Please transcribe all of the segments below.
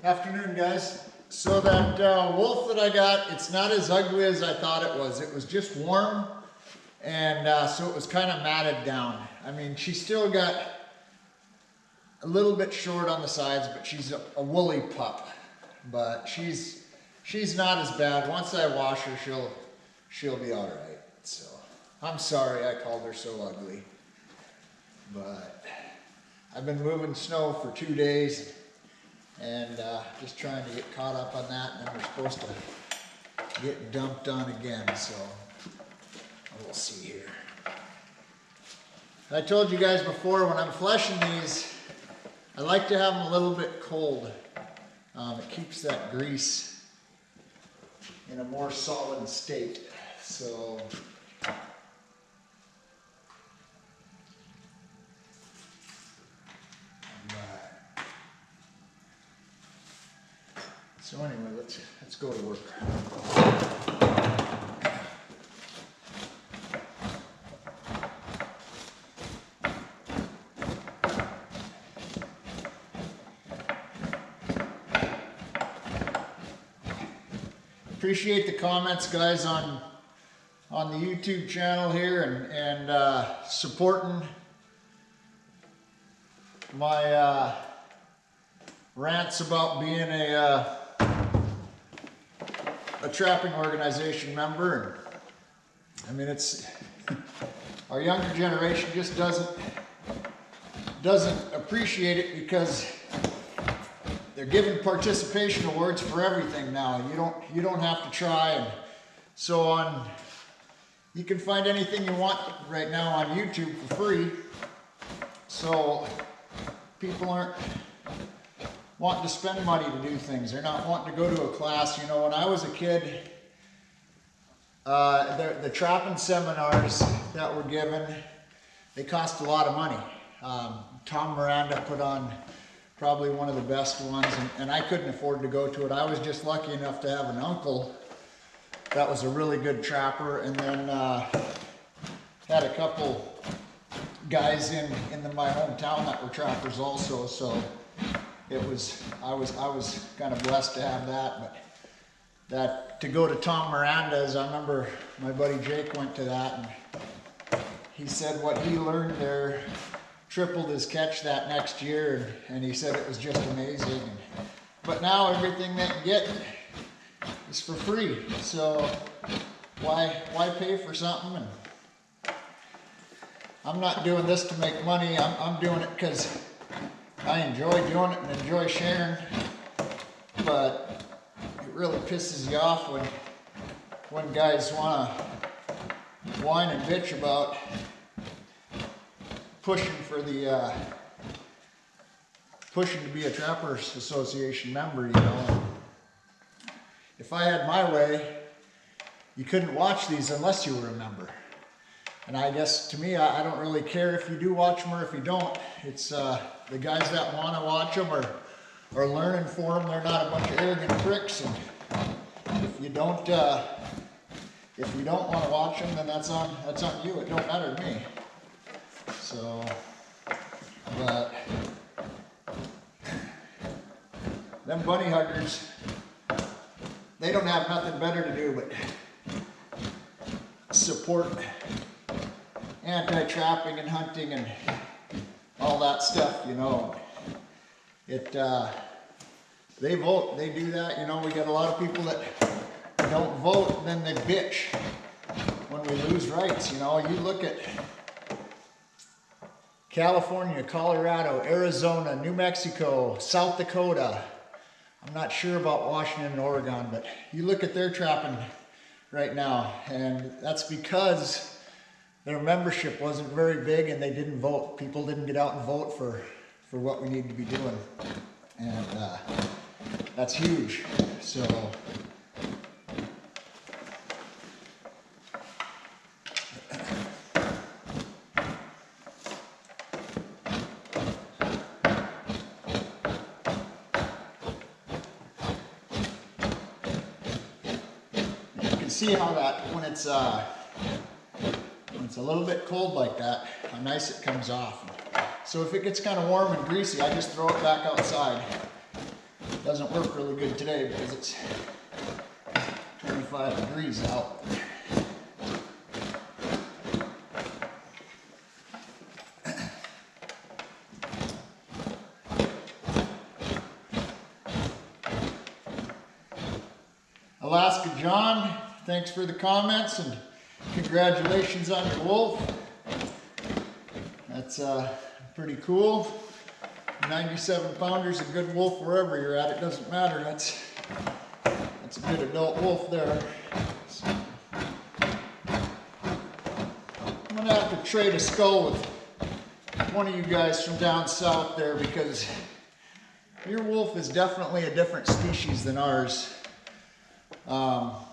Afternoon, guys. So that wolf that I got, it's not as ugly as I thought it was. It was just warm, and so it was kind of matted down. I mean, she still got a little bit short on the sides, but she's a woolly pup. But she's not as bad. Once I wash her, she'll be all right. So I'm sorry I called her so ugly, but I've been moving snow for 2 days. And just trying to get caught up on that, and then we're supposed to get dumped on again, so we'll see here. I told you guys before, when I'm fleshing these, I like to have them a little bit cold. It keeps that grease in a more solid state. So anyway, let's go to work. Appreciate the comments, guys, on the YouTube channel here and supporting my rants about being a trapping organization member. I mean, it's our younger generation just doesn't appreciate it because they're giving participation awards for everything now. You don't have to try, and so on. You can find anything you want right now on YouTube for free. So people aren't wanting to spend money to do things. They're not wanting to go to a class. You know, when I was a kid, the trapping seminars that were given, they cost a lot of money. Tom Miranda put on probably one of the best ones, and I couldn't afford to go to it. I was just lucky enough to have an uncle that was a really good trapper, and then had a couple guys in my hometown that were trappers also. So I was kind of blessed to have that, but that to go to Tom Miranda's, I remember my buddy Jake went to that, and he said what he learned there tripled his catch that next year, and he said it was just amazing. But now everything that you get is for free, so why pay for something? And I'm not doing this to make money. I'm doing it because I enjoy doing it and enjoy sharing, but it really pisses you off when guys want to whine and bitch about pushing to be a Trappers Association member, you know. If I had my way, you couldn't watch these unless you were a member. And I guess to me, I don't really care if you do watch them or if you don't. It's the guys that want to watch them are learning for them. They're not a bunch of arrogant pricks. And if you don't want to watch them, then that's on you. It don't matter to me. So, but them bunny huggers, they don't have nothing better to do but support anti-trapping and hunting and all that stuff, you know. They vote, they do that, you know. We got a lot of people that don't vote and then they bitch when we lose rights, you know. You look at California, Colorado, Arizona, New Mexico, South Dakota. I'm not sure about Washington and Oregon, but you look at their trapping right now, and that's because their membership wasn't very big and they didn't vote. People didn't get out and vote for what we need to be doing. And that's huge. So you can see how that when it's a little bit cold like that, how nice it comes off. So if it gets kind of warm and greasy, I just throw it back outside. Doesn't work really good today because it's 25 degrees out. Alaska John, thanks for the comments and congratulations on your wolf. That's pretty cool. 97 pounders, a good wolf wherever you're at, it doesn't matter. That's a good adult wolf there. So, I'm gonna have to trade a skull with one of you guys from down south there because your wolf is definitely a different species than ours.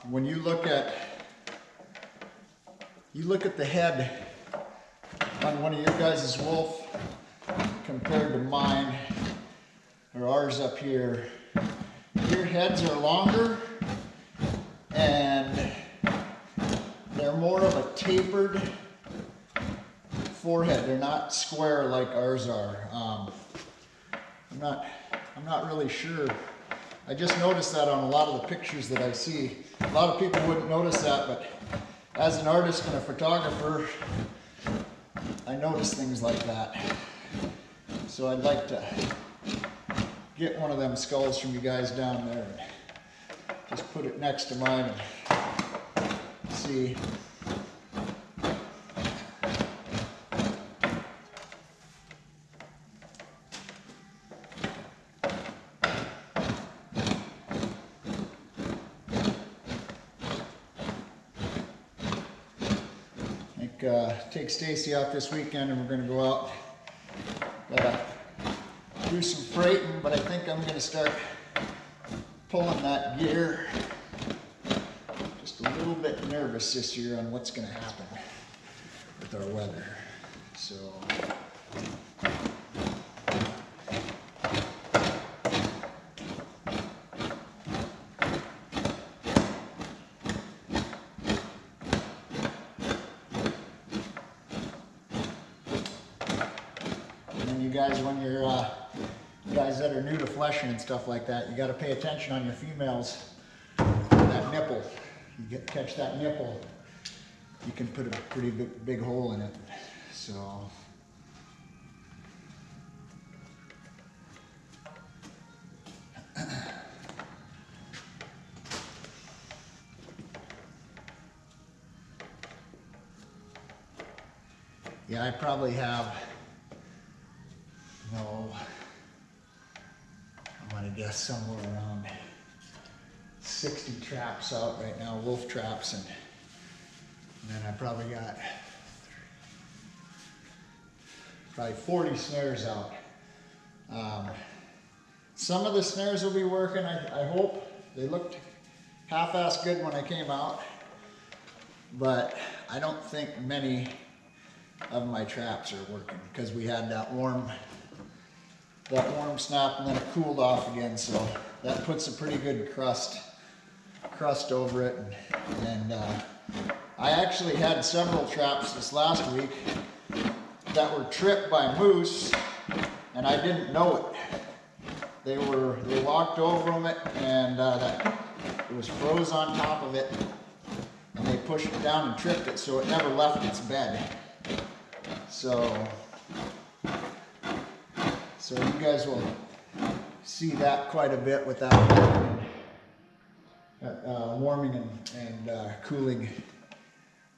When you look at the head on one of your guys' wolf compared to mine or ours up here, your heads are longer and they're more of a tapered forehead. They're not square like ours are. I'm not really sure. I just noticed that on a lot of the pictures that I see. A lot of people wouldn't notice that, but as an artist and a photographer, I notice things like that. So I'd like to get one of them skulls from you guys down there and just put it next to mine and see. Take Stacy out this weekend and we're going to go out. Gotta do some freighting, but I think I'm going to start pulling that gear. Just a little bit nervous this year on what's going to happen with our weather. So guys, when you're you guys that are new to fleshing and stuff like that, you got to pay attention on your females. That nipple, you catch that nipple, you can put a pretty big hole in it. So yeah, I probably have, no, I'm gonna guess somewhere around 60 traps out right now, wolf traps, and then I probably got probably 40 snares out. Some of the snares will be working, I hope. They looked half-assed good when I came out, but I don't think many of my traps are working because we had that warm snap and then it cooled off again, so that puts a pretty good crust over it. And I actually had several traps this last week that were tripped by moose and I didn't know it. They walked over them and it was froze on top of it and they pushed it down and tripped it so it never left its bed. So you guys will see that quite a bit with that warming and cooling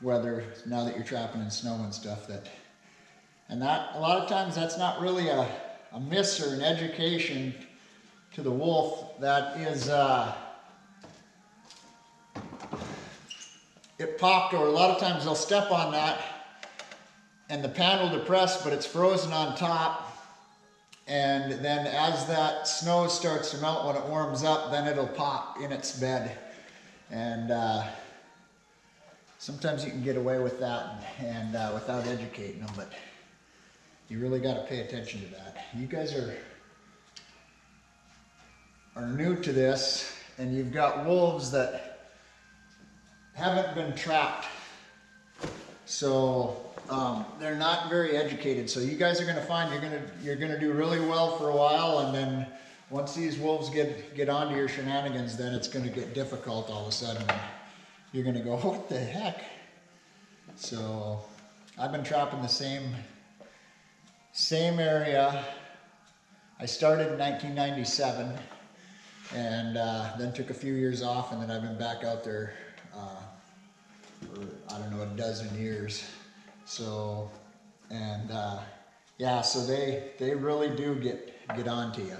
weather now that you're trapping in snow and stuff. And that a lot of times that's not really a miss or an education to the wolf. That is it popped, or a lot of times they'll step on that and the pan will depress, but it's frozen on top. And then as that snow starts to melt, when it warms up, then it'll pop in its bed. And sometimes you can get away with that and without educating them, but you really got to pay attention to that. You guys are new to this, and you've got wolves that haven't been trapped. So they're not very educated. So you guys are going to find you're going to do really well for a while, and then once these wolves get onto your shenanigans, then it's going to get difficult all of a sudden. You're going to go, what the heck? So I've been trapping the same area. I started in 1997 and then took a few years off, and then I've been back out there for, I don't know, a dozen years. So, and yeah, so they really do get on to you.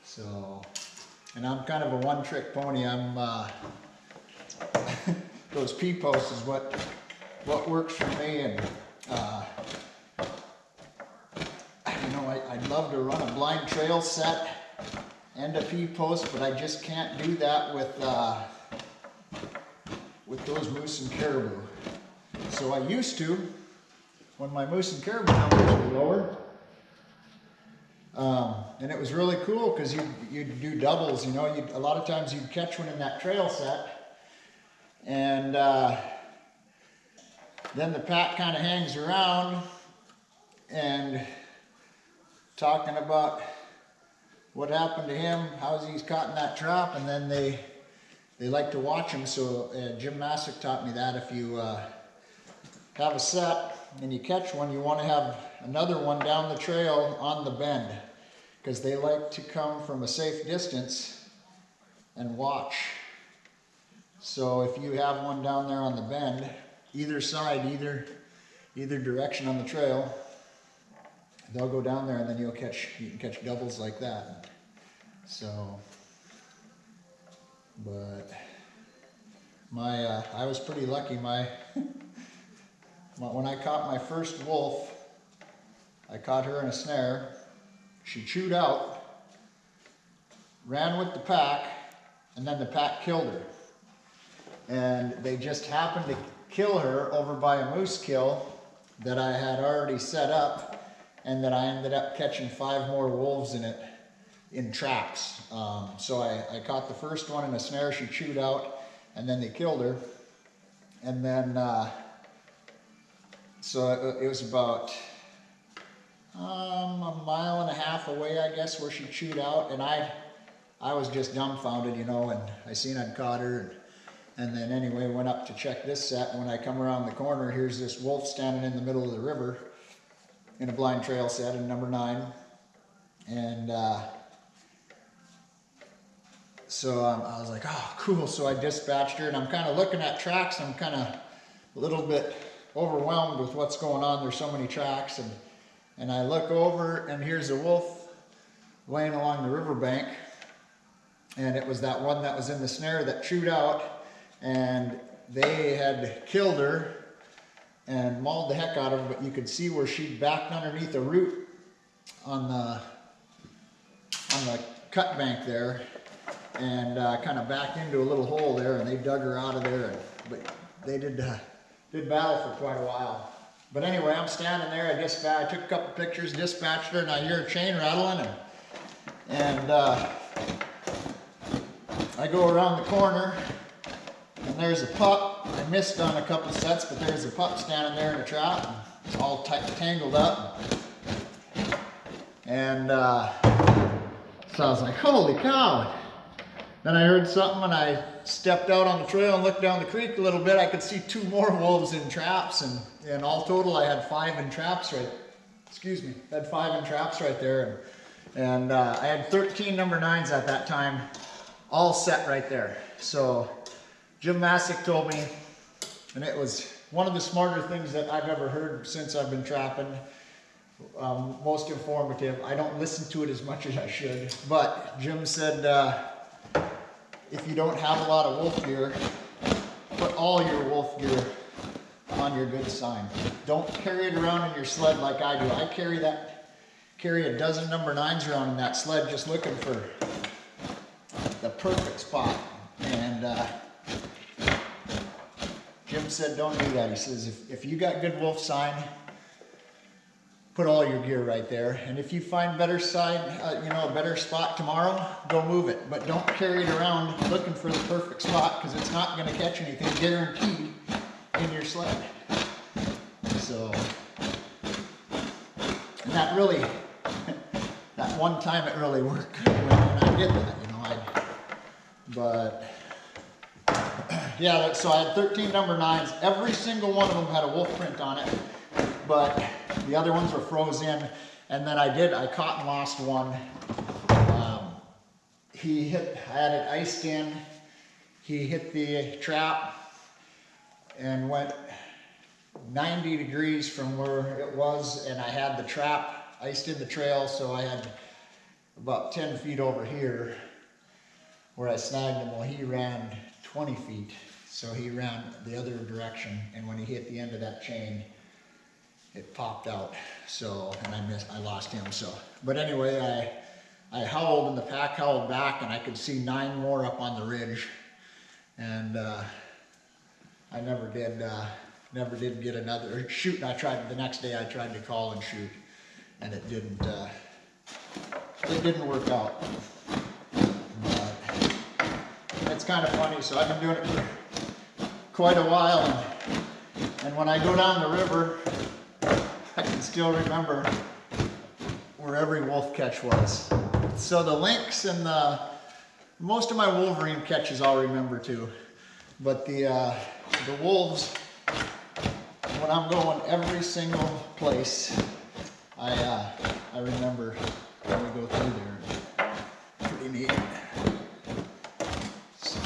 So, and I'm kind of a one-trick pony. I'm those P-posts is what works for me, and you know, I'd love to run a blind trail set and a P-post, but I just can't do that with those moose and caribou. So I used to, when my moose and caribou numbers were lower, and it was really cool because you'd do doubles, you know, a lot of times you'd catch one in that trail set, and then the pack kind of hangs around and talking about what happened to him, how's he's caught in that trap, and then they like to watch him. So Jim Masick taught me that if you have a set and you catch one, you want to have another one down the trail on the bend, because they like to come from a safe distance and watch. So if you have one down there on the bend, either side, either direction on the trail, they'll go down there, and then you can catch doubles like that. So, but I was pretty lucky. When I caught my first wolf, I caught her in a snare. She chewed out, ran with the pack, and then the pack killed her. And they just happened to kill her over by a moose kill that I had already set up, and that I ended up catching 5 more wolves in it in traps. So I caught the first one in a snare, she chewed out, and then they killed her. And then, so it was about a mile and a half away, I guess, where she chewed out, and I was just dumbfounded, you know, and I seen I'd caught her, and then anyway, went up to check this set, and when I come around the corner, here's this wolf standing in the middle of the river in a blind trail set in number 9, and so I was like, oh, cool. So I dispatched her, and I'm kind of looking at tracks, and I'm kind of a little bit overwhelmed with what's going on. There's so many tracks, and I look over, and here's a wolf laying along the riverbank, and it was that one that was in the snare that chewed out, and they had killed her and mauled the heck out of her, but you could see where she'd backed underneath a root on the cut bank there, and kind of backed into a little hole there, and they dug her out of there, but they did battle for quite a while. But anyway, I'm standing there, I took a couple pictures, dispatched her, and I hear a chain rattling, and I go around the corner, and there's a pup. I missed on a couple sets, but there's a pup standing there in a trap, and it's all tangled up. And so I was like, holy cow. Then I heard something, and I stepped out on the trail and looked down the creek a little bit. I could see 2 more wolves in traps, and all total I had 5 in traps right there. And I had 13 number 9s at that time, all set right there. So Jim Masick told me, and it was one of the smarter things that I've ever heard since I've been trapping, most informative. I don't listen to it as much as I should, but Jim said, if you don't have a lot of wolf gear, put all your wolf gear on your good sign. Don't carry it around in your sled like I do. I carry a dozen number 9s around in that sled, just looking for the perfect spot. And Jim said, don't do that. He says, if you got good wolf sign, put all your gear right there. And if you find better side, a better spot tomorrow, go move it. But don't carry it around looking for the perfect spot, because it's not going to catch anything guaranteed in your sled. So, and that one time it really worked when I did that, you know. But yeah, so I had 13 number 9s. Every single one of them had a wolf print on it, but the other ones were froze in. And then I caught and lost one. I had it iced in. He hit the trap and went 90 degrees from where it was, and I had the trap iced in the trail, so I had about 10 feet over here where I snagged him. Well, he ran 20 feet, so he ran the other direction, and when he hit the end of that chain, it popped out. So, and I lost him. So, but anyway, I howled, and the pack howled back, and I could see 9 more up on the ridge, and I never did get another shoot. And the next day I tried to call and shoot, and it didn't work out. But it's kind of funny. So I've been doing it for quite a while, and when I go down the river, I can still remember where every wolf catch was. So the lynx and most of my wolverine catches I'll remember too, but the wolves, when I'm going every single place, I remember when we go through there. Pretty neat. So.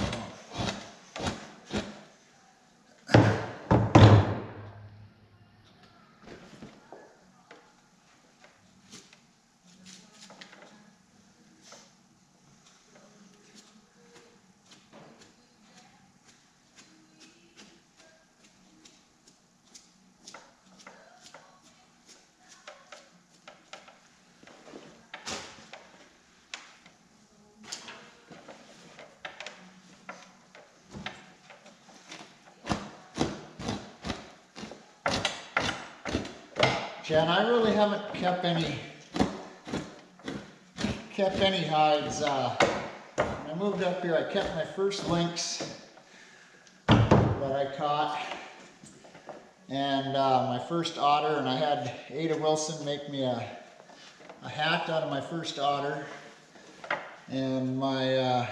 Yeah, and I really haven't kept any hides. When I moved up here, I kept my first lynx that I caught, and my first otter, and I had Ada Wilson make me a hat out of my first otter, and my